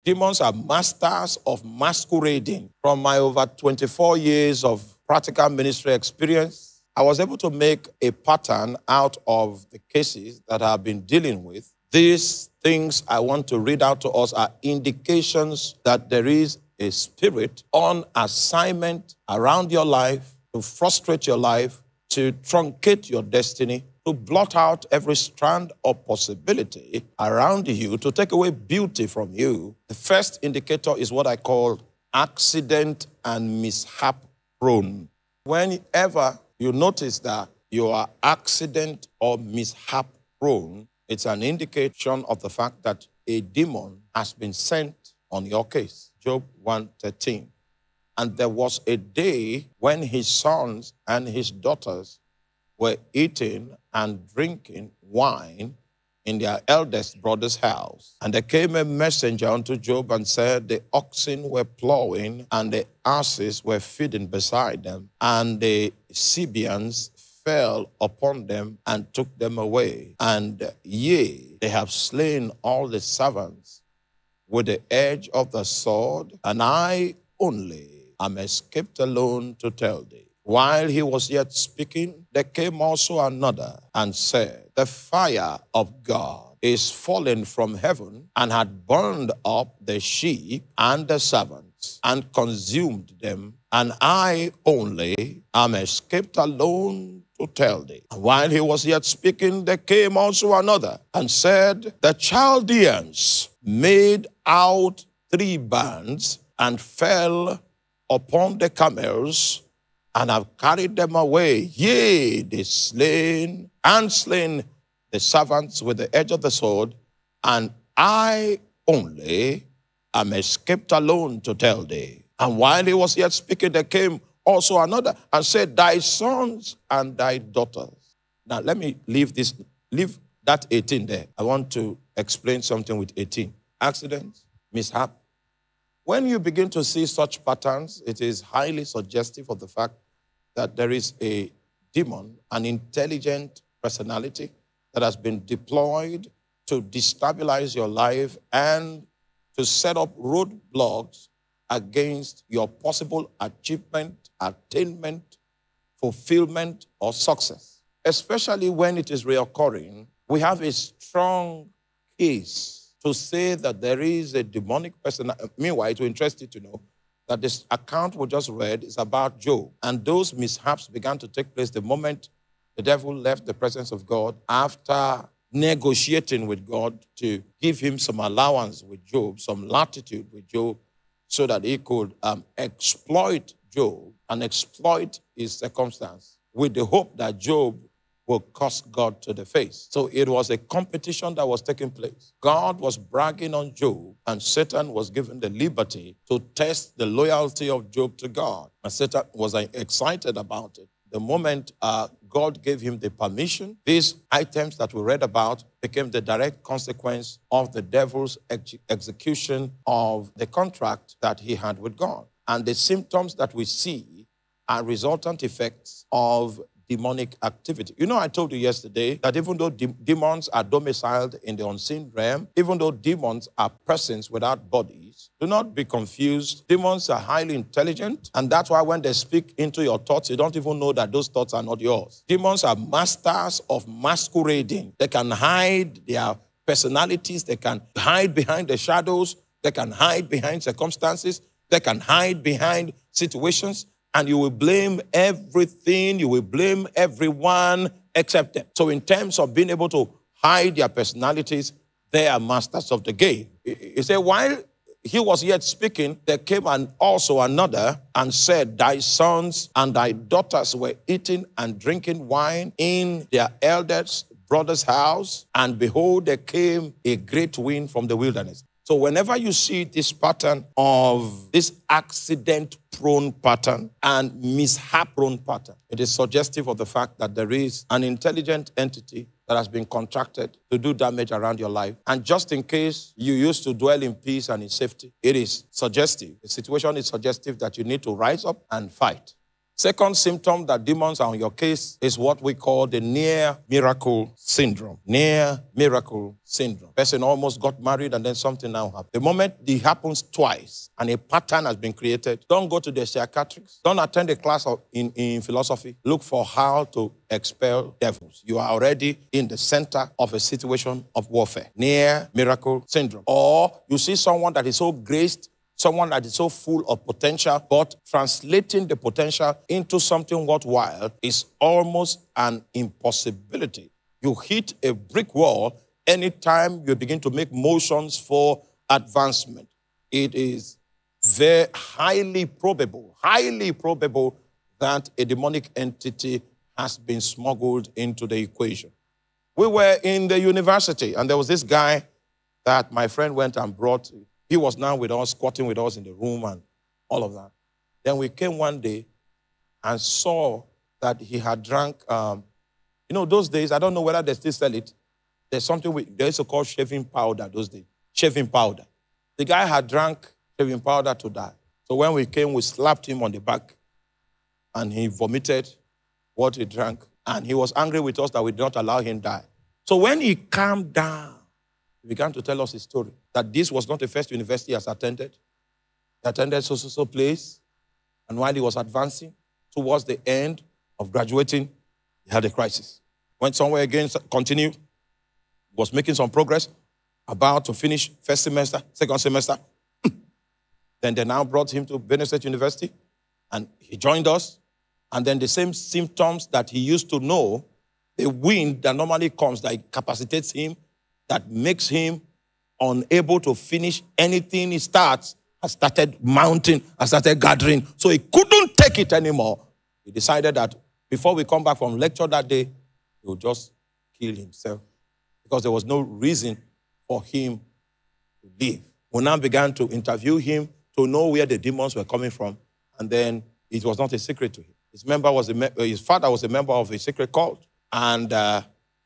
Demons are masters of masquerading. From my over 24 years of practical ministry experience, I was able to make a pattern out of the cases that I've been dealing with. These things I want to read out to us are indications that there is a spirit on assignment around your life to frustrate your life, to truncate your destiny, to blot out every strand of possibility around you, to take away beauty from you. The first indicator is what I call accident and mishap prone. Whenever you notice that you are accident or mishap prone, it's an indication of the fact that a demon has been sent on your case. Job 1:13. And there was a day when his sons and his daughters were eating and drinking wine in their eldest brother's house. And there came a messenger unto Job and said, the oxen were plowing and the asses were feeding beside them, and the Sabeans fell upon them and took them away. And yea, they have slain all the servants with the edge of the sword, and I only am escaped alone to tell thee. While he was yet speaking, there came also another and said, the fire of God is fallen from heaven and had burned up the sheep and the servants and consumed them, and I only am escaped alone to tell thee. And while he was yet speaking, there came also another and said, the Chaldeans made out 3 bands and fell upon the camels and have carried them away. Yea, they slain the servants with the edge of the sword, and I only am escaped alone to tell thee. And while he was yet speaking, there came also another and said, thy sons and thy daughters. Now, let me leave that 18 there. I want to explain something with 18. Accidents, mishap. When you begin to see such patterns, it is highly suggestive of the fact that there is a demon, an intelligent personality that has been deployed to destabilize your life and to set up roadblocks against your possible achievement, attainment, fulfillment, or success. Especially when it is reoccurring, we have a strong case to say that there is a demonic person. Meanwhile, it will interest you to know that this account we just read is about Job. And those mishaps began to take place the moment the devil left the presence of God after negotiating with God to give him some allowance with Job, some latitude with Job, so that he could exploit Job and exploit his circumstance with the hope that Job will curse God to the face. So it was a competition that was taking place. God was bragging on Job, and Satan was given the liberty to test the loyalty of Job to God. And Satan was excited about it. The moment God gave him the permission, these items that we read about became the direct consequence of the devil's execution of the contract that he had with God. And the symptoms that we see are resultant effects of demonic activity. You know, I told you yesterday that even though demons are domiciled in the unseen realm, even though demons are persons without bodies, do not be confused. Demons are highly intelligent, and that's why when they speak into your thoughts, you don't even know that those thoughts are not yours. Demons are masters of masquerading. They can hide their personalities. They can hide behind the shadows. They can hide behind circumstances. They can hide behind situations. And you will blame everything, you will blame everyone except them. So in terms of being able to hide their personalities, they are masters of the game. He said, while he was yet speaking, there came also another and said, thy sons and thy daughters were eating and drinking wine in their eldest brother's house, and behold, there came a great wind from the wilderness. So whenever you see this pattern of this accident-prone pattern and mishap-prone pattern, it is suggestive of the fact that there is an intelligent entity that has been contracted to do damage around your life. And just in case you used to dwell in peace and in safety, it is suggestive. The situation is suggestive that you need to rise up and fight. Second symptom that demons are on your case is what we call the near miracle syndrome. Near miracle syndrome. Person almost got married and then something now happened. The moment it happens twice and a pattern has been created, don't go to the psychiatrist. Don't attend a class in philosophy. Look for how to expel devils. You are already in the center of a situation of warfare. Near miracle syndrome. Or you see someone that is so graced, someone that is so full of potential, but translating the potential into something worthwhile is almost an impossibility. You hit a brick wall anytime you begin to make motions for advancement. It is very highly probable that a demonic entity has been smuggled into the equation. We were in the university, and there was this guy that my friend went and brought. He was now with us, squatting with us in the room and all of that. Then we came one day and saw that he had drank, those days, I don't know whether they still sell it. There's something they used to call shaving powder those days. Shaving powder. The guy had drank shaving powder to die. So when we came, we slapped him on the back and he vomited what he drank. And he was angry with us that we did not allow him to die. So when he calmed down, he began to tell us his story, that this was not the first university he has attended. He attended so place, and while he was advancing towards the end of graduating, he had a crisis. Went somewhere again, continued, was making some progress, about to finish first semester, second semester. Then they now brought him to Benue State University, and he joined us, and then the same symptoms that he used to know, the wind that normally comes, that incapacitates him, that makes him unable to finish anything he starts, has started mounting, has started gathering. So he couldn't take it anymore. He decided that before we come back from lecture that day, he would just kill himself because there was no reason for him to live. We now began to interview him to know where the demons were coming from, and then it was not a secret to him. His father was a member of a secret cult, and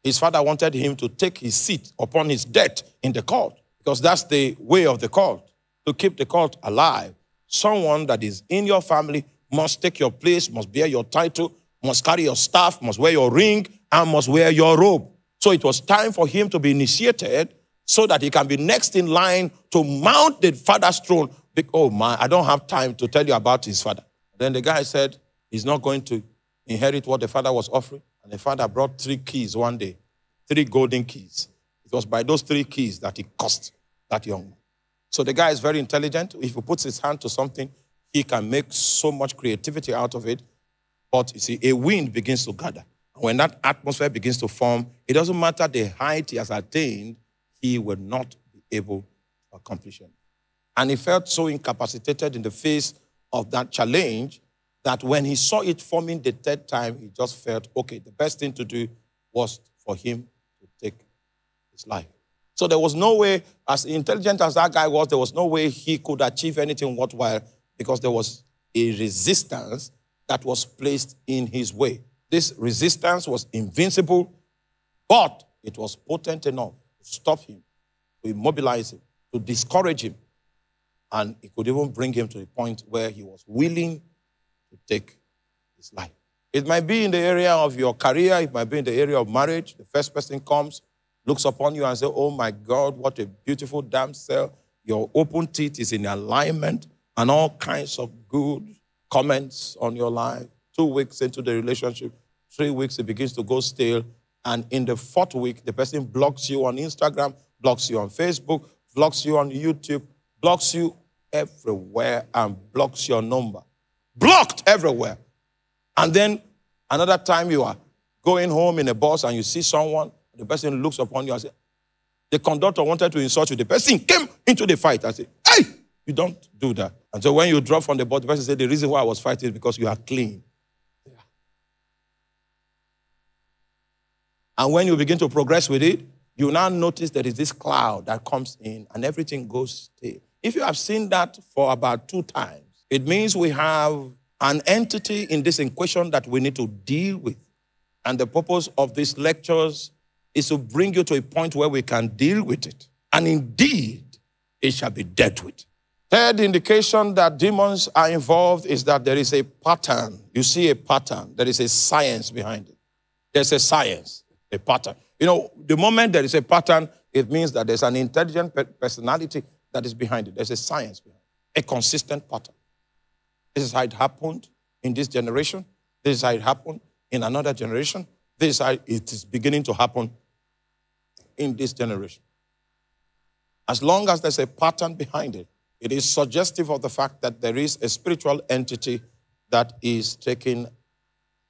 his father wanted him to take his seat upon his death in the cult, because that's the way of the cult, to keep the cult alive. Someone that is in your family must take your place, must bear your title, must carry your staff, must wear your ring, and must wear your robe. So it was time for him to be initiated so that he can be next in line to mount the father's throne. Oh my, I don't have time to tell you about his father. Then the guy said he's not going to inherit what the father was offering. And the father brought 3 keys one day, 3 golden keys. It was by those 3 keys that he cursed that young man. So the guy is very intelligent. If he puts his hand to something, he can make so much creativity out of it. But you see, a wind begins to gather. And when that atmosphere begins to form, it doesn't matter the height he has attained, he will not be able to accomplish it. And he felt so incapacitated in the face of that challenge that when he saw it forming the 3rd time, he just felt, okay, the best thing to do was for him to take his life. So there was no way, as intelligent as that guy was, there was no way he could achieve anything worthwhile because there was a resistance that was placed in his way. This resistance was invincible, but it was potent enough to stop him, to immobilize him, to discourage him, and it could even bring him to the point where he was willing to take his life. It might be in the area of your career, it might be in the area of marriage. The first person comes, looks upon you and says, oh my God, what a beautiful damsel. Your open teeth is in alignment, and all kinds of good comments on your life. 2 weeks into the relationship, 3 weeks, it begins to go stale. And in the 4th week, the person blocks you on Instagram, blocks you on Facebook, blocks you on YouTube, blocks you everywhere, and blocks your number. Blocked everywhere. And then another time you are going home in a bus and you see someone, the person looks upon you and says, the conductor wanted to insult you. The person came into the fight and said, hey, you don't do that. And so when you drop from the bus, the person said, the reason why I was fighting is because you are clean. Yeah. And when you begin to progress with it, you now notice there is this cloud that comes in and everything goes still. If you have seen that for about 2 times, it means we have an entity in this equation that we need to deal with. And the purpose of these lectures is to bring you to a point where we can deal with it. And indeed, it shall be dealt with. Third indication that demons are involved is that there is a pattern. You see a pattern. There is a science behind it. There's a science, a pattern. You know, the moment there is a pattern, it means that there's an intelligent personality that is behind it. There's a science behind it, a consistent pattern. This is how it happened in this generation. This is how it happened in another generation. This is how it is beginning to happen in this generation. As long as there's a pattern behind it, it is suggestive of the fact that there is a spiritual entity that is taking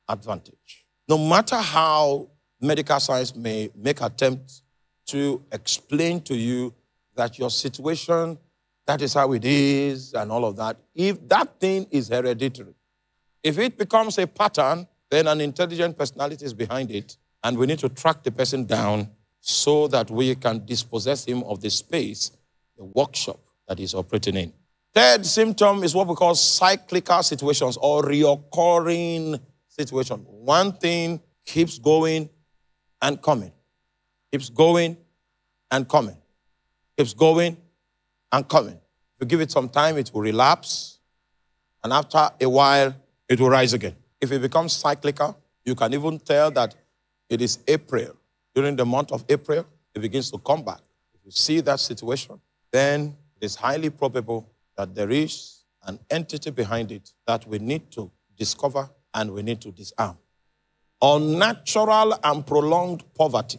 advantage. No matter how medical science may make attempts to explain to you that your situation, that is how it is and all of that, if that thing is hereditary, if it becomes a pattern, then an intelligent personality is behind it, and we need to track the person down so that we can dispossess him of the space, the workshop that he's operating in. Third symptom is what we call cyclical situations or reoccurring situations. One thing keeps going and coming, keeps going and coming, keeps going and coming. If you give it some time, it will relapse, and after a while, it will rise again. If it becomes cyclical, you can even tell that it is April. During the month of April, it begins to come back. If you see that situation, then it is highly probable that there is an entity behind it that we need to discover and we need to disarm. Unnatural and prolonged poverty.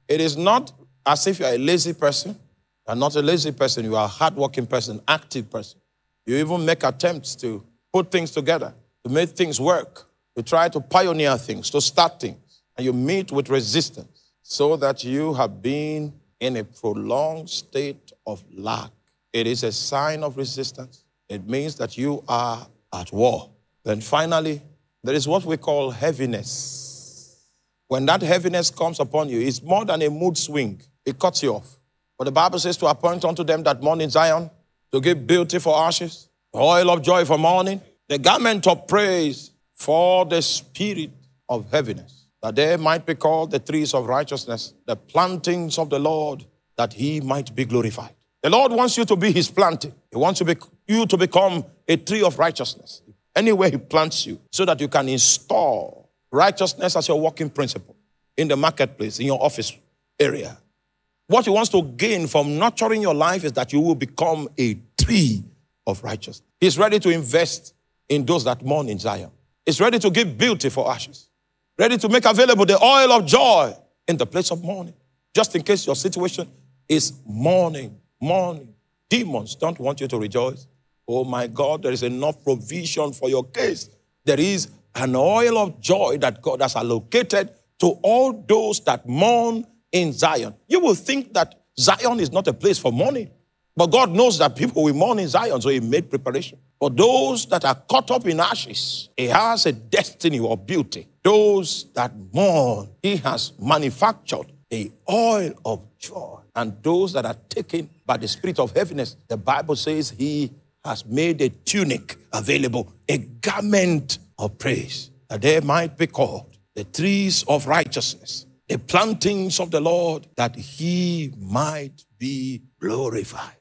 It is not as if you are a lazy person. You are not a lazy person. You are a hardworking person, active person. You even make attempts to put things together, to make things work, to try to pioneer things, to start things. And you meet with resistance so that you have been in a prolonged state of lack. It is a sign of resistance. It means that you are at war. Then finally, there is what we call heaviness. When that heaviness comes upon you, it's more than a mood swing. It cuts you off. But the Bible says to appoint unto them that mourn in Zion, to give beauty for ashes, the oil of joy for mourning, the garment of praise for the spirit of heaviness, that they might be called the trees of righteousness, the plantings of the Lord, that he might be glorified. The Lord wants you to be his planting. He wants you to become a tree of righteousness anywhere he plants you, so that you can install righteousness as your working principle in the marketplace, in your office area. What he wants to gain from nurturing your life is that you will become a tree of righteousness. He's ready to invest in those that mourn in Zion. He's ready to give beauty for ashes, ready to make available the oil of joy in the place of mourning. Just in case your situation is mourning. Demons don't want you to rejoice. Oh my God, there is enough provision for your case. There is an oil of joy that God has allocated to all those that mourn in Zion. You will think that Zion is not a place for mourning, but God knows that people will mourn in Zion, so he made preparation. For those that are caught up in ashes, he has a destiny of beauty. Those that mourn, he has manufactured the oil of joy. And those that are taken by the spirit of heaviness, the Bible says he has made a tunic available, a garment of praise, that they might be called the trees of righteousness, the plantings of the Lord, that he might be glorified.